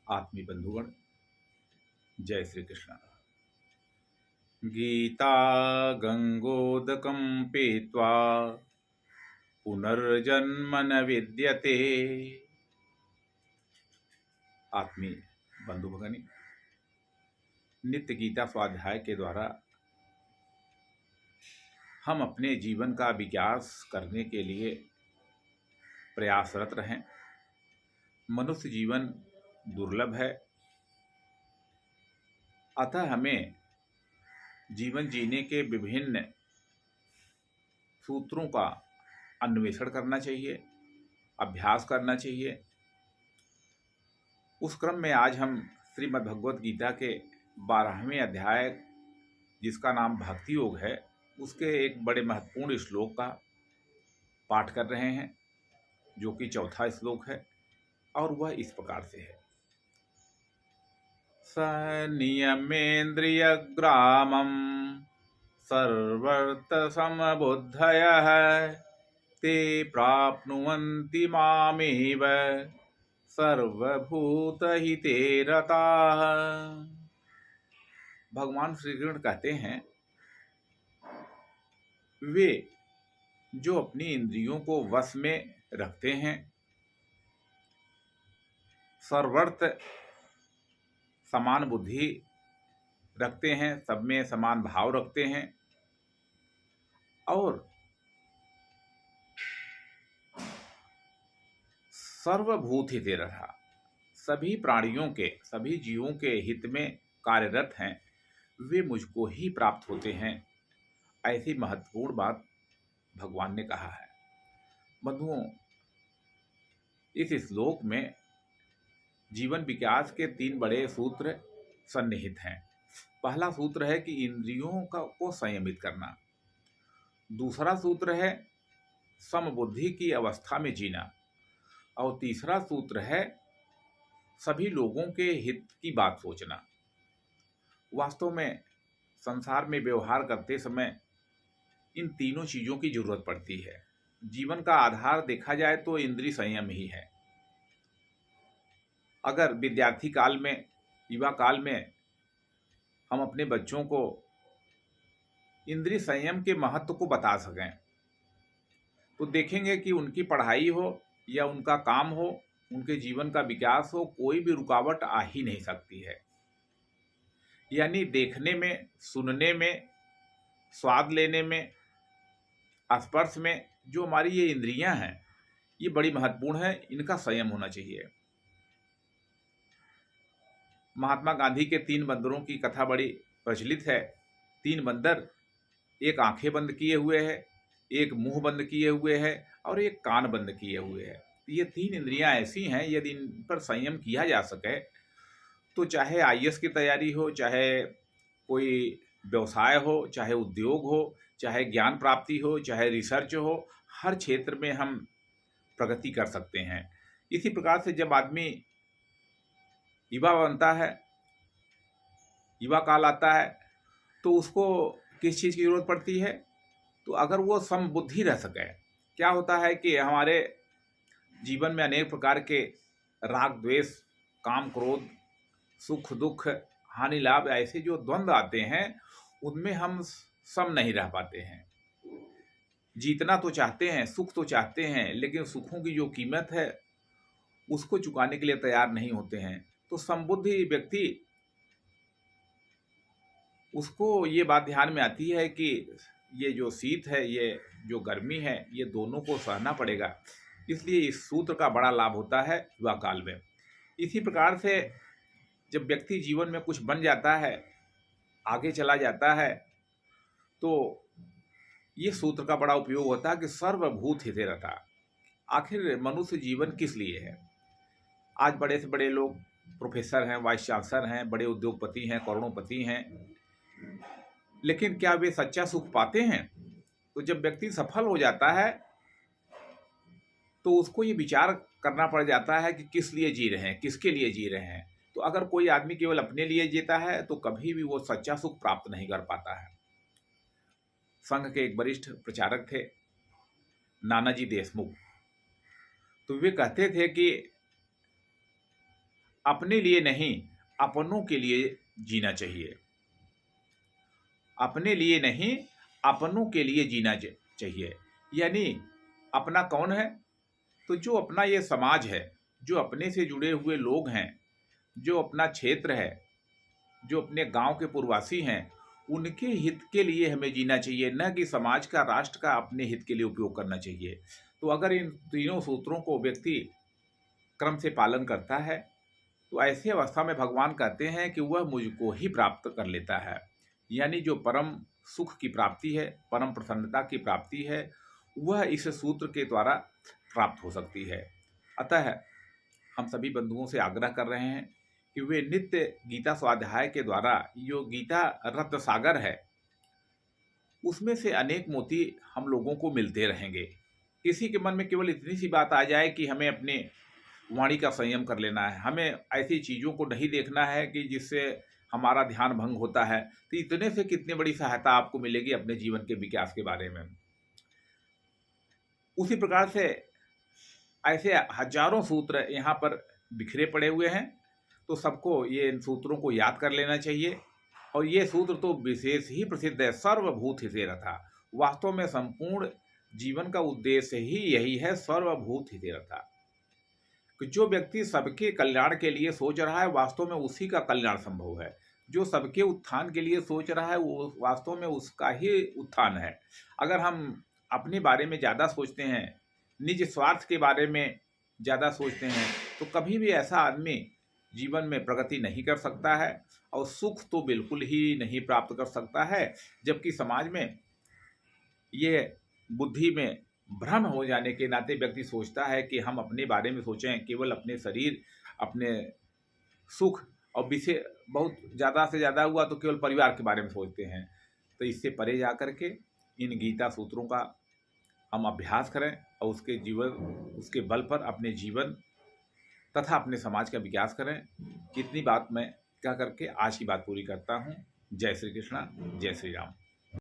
आत्मीय बंधुगण, जय श्री कृष्ण। गीता गंगोदकं पीत्वा पुनर्जन्म न विद्यते। आत्मीय बंधु भगनी, नित्य गीता स्वाध्याय के द्वारा हम अपने जीवन का विकास करने के लिए प्रयासरत रहें। मनुष्य जीवन दुर्लभ है, अतः हमें जीवन जीने के विभिन्न सूत्रों का अन्वेषण करना चाहिए, अभ्यास करना चाहिए। उस क्रम में आज हम श्रीमद् भगवत गीता के 12वें अध्याय, जिसका नाम भक्ति योग है, उसके एक बड़े महत्वपूर्ण श्लोक का पाठ कर रहे हैं, जो कि चौथा श्लोक है और वह इस प्रकार से है। संयमेन्द्रियग्रामं सर्वर्थसमबुद्धयः ते प्राप्नुवन्ति मामेव सर्वभूतहिते रताः। भगवान श्री कृष्ण कहते हैं, वे जो अपनी इंद्रियों को वश में रखते हैं, सर्वर्थ समान बुद्धि रखते हैं, सब में समान भाव रखते हैं और सर्वभूत हिते रहा, सभी प्राणियों के, सभी जीवों के हित में कार्यरत हैं, वे मुझको ही प्राप्त होते हैं। ऐसी महत्वपूर्ण बात भगवान ने कहा है। बंधुओं, इस श्लोक में जीवन विकास के 3 बड़े सूत्र सन्निहित हैं। पहला सूत्र है कि इंद्रियों को संयमित करना। दूसरा सूत्र है समबुद्धि की अवस्था में जीना। और तीसरा सूत्र है सभी लोगों के हित की बात सोचना। वास्तव में संसार में व्यवहार करते समय इन तीनों चीज़ों की जरूरत पड़ती है। जीवन का आधार देखा जाए तो इंद्रिय संयम ही है। अगर विद्यार्थी काल में, युवा काल में हम अपने बच्चों को इंद्रिय संयम के महत्व को बता सकें, तो देखेंगे कि उनकी पढ़ाई हो या उनका काम हो, उनके जीवन का विकास हो, कोई भी रुकावट आ ही नहीं सकती है। यानी देखने में, सुनने में, स्वाद लेने में, स्पर्श में जो हमारी ये इंद्रियां हैं, ये बड़ी महत्वपूर्ण है, इनका संयम होना चाहिए। महात्मा गांधी के 3 बंदरों की कथा बड़ी प्रचलित है। 3 बंदर, एक आंखें बंद किए हुए है, एक मुंह बंद किए हुए है और एक कान बंद किए हुए है। ये 3 इंद्रियां ऐसी हैं, यदि इन पर संयम किया जा सके तो चाहे आईएएस की तैयारी हो, चाहे कोई व्यवसाय हो, चाहे उद्योग हो, चाहे ज्ञान प्राप्ति हो, चाहे रिसर्च हो, हर क्षेत्र में हम प्रगति कर सकते हैं। इसी प्रकार से जब आदमी युवा बनता है, युवा काल आता है, तो उसको किस चीज़ की जरूरत पड़ती है? तो अगर वो समबुद्धि रह सके। क्या होता है कि हमारे जीवन में अनेक प्रकार के राग द्वेष, काम क्रोध, सुख दुख, हानि लाभ, ऐसे जो द्वंद्व आते हैं, उनमें हम सम नहीं रह पाते हैं। जीतना तो चाहते हैं, सुख तो चाहते हैं, लेकिन सुखों की जो कीमत है उसको चुकाने के लिए तैयार नहीं होते हैं। तो समबुद्धि व्यक्ति, उसको ये बात ध्यान में आती है कि ये जो शीत है, ये जो गर्मी है, ये दोनों को सहना पड़ेगा। इसलिए इस सूत्र का बड़ा लाभ होता है युवा काल में। इसी प्रकार से जब व्यक्ति जीवन में कुछ बन जाता है, आगे चला जाता है, तो ये सूत्र का बड़ा उपयोग होता है कि सर्वभूत हिते रता। आखिर मनुष्य जीवन किस लिए है? आज बड़े से बड़े लोग प्रोफेसर हैं, वाइस चांसलर हैं, बड़े उद्योगपति हैं, करोड़पति हैं, लेकिन क्या वे सच्चा सुख पाते हैं? तो जब व्यक्ति सफल हो जाता है तो उसको ये विचार करना पड़ जाता है कि किस लिए जी रहे हैं, किसके लिए जी रहे हैं। तो अगर कोई आदमी केवल अपने लिए जीता है तो कभी भी वो सच्चा सुख प्राप्त नहीं कर पाता है। संघ के एक वरिष्ठ प्रचारक थे, नानाजी देशमुख। तो वे कहते थे कि अपने लिए नहीं, अपनों के लिए जीना चाहिए। अपने लिए नहीं, अपनों के लिए जीना चाहिए। यानी अपना कौन है? तो जो अपना ये समाज है, जो अपने से जुड़े हुए लोग हैं, जो अपना क्षेत्र है, जो अपने गांव के पूर्ववासी हैं, उनके हित के लिए हमें जीना चाहिए, न कि समाज का, राष्ट्र का अपने हित के लिए उपयोग करना चाहिए। तो अगर इन तीनों सूत्रों को व्यक्ति क्रम से पालन करता है तो ऐसी अवस्था में भगवान कहते हैं कि वह मुझको ही प्राप्त कर लेता है। यानी जो परम सुख की प्राप्ति है, परम प्रसन्नता की प्राप्ति है, वह इस सूत्र के द्वारा प्राप्त हो सकती है। अतः हम सभी बंधुओं से आग्रह कर रहे हैं कि वे नित्य गीता स्वाध्याय के द्वारा जो गीता रत्न सागर है, उसमें से अनेक मोती हम लोगों को मिलते रहेंगे। किसी के मन में केवल इतनी सी बात आ जाए कि हमें अपने वाणी का संयम कर लेना है, हमें ऐसी चीज़ों को नहीं देखना है कि जिससे हमारा ध्यान भंग होता है, तो इतने से कितनी बड़ी सहायता आपको मिलेगी अपने जीवन के विकास के बारे में। उसी प्रकार से ऐसे हजारों सूत्र यहाँ पर बिखरे पड़े हुए हैं, तो सबको ये इन सूत्रों को याद कर लेना चाहिए। और ये सूत्र तो विशेष ही प्रसिद्ध है, सर्वभूत हिते रथा। वास्तव में संपूर्ण जीवन का उद्देश्य ही यही है, सर्वभूत हिते रथा। कि जो व्यक्ति सबके कल्याण के लिए सोच रहा है, वास्तव में उसी का कल्याण संभव है। जो सबके उत्थान के लिए सोच रहा है, वो वास्तव में उसका ही उत्थान है। अगर हम अपने बारे में ज़्यादा सोचते हैं, निज स्वार्थ के बारे में ज़्यादा सोचते हैं, तो कभी भी ऐसा आदमी जीवन में प्रगति नहीं कर सकता है और सुख तो बिल्कुल ही नहीं प्राप्त कर सकता है। जबकि समाज में ये बुद्धि में भ्रम हो जाने के नाते व्यक्ति सोचता है कि हम अपने बारे में सोचें, केवल अपने शरीर, अपने सुख, और विषय बहुत ज़्यादा से ज़्यादा हुआ तो केवल परिवार के बारे में सोचते हैं। तो इससे परे जा कर के इन गीता सूत्रों का हम अभ्यास करें और उसके बल पर अपने जीवन तथा अपने समाज का विकास करें। इतनी बात मैं कह करके आज की बात पूरी करता हूँ। जय श्री कृष्णा, जय श्री राम।